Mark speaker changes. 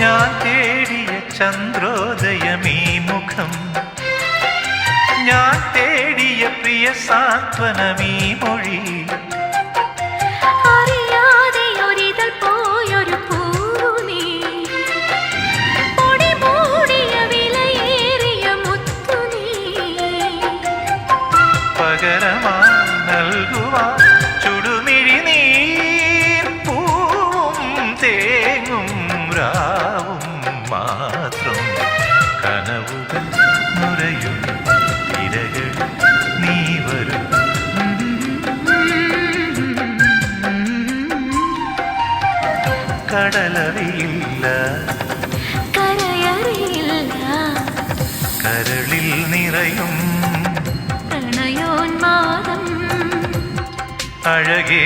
Speaker 1: ഞാൻ തേടിയ ചന്ദ്രോദയമീ മുഖം, ഞാൻ തേടിയ പ്രിയ സാന്ത്വനമീ മൊഴി.
Speaker 2: അറിയാതെ ഒരിതൾ പോയൊരു പൂനീ, പൊടി മൂടിയ വിലയേറിയ മുത്തു നീ.
Speaker 1: പകരമായി നൽകുവാൻ ചുടുമിഴി നീർ, പൂവും തേങ്ങും രാവും മാത്രം. കനവുകൾ നുരയും തിരകൾ നീ വരും. കടലറിയില്ല,
Speaker 2: കരയറിയില്ല,
Speaker 1: കരളിൽ നിറയും
Speaker 2: പ്രണയോന്മാദം
Speaker 1: അഴകേ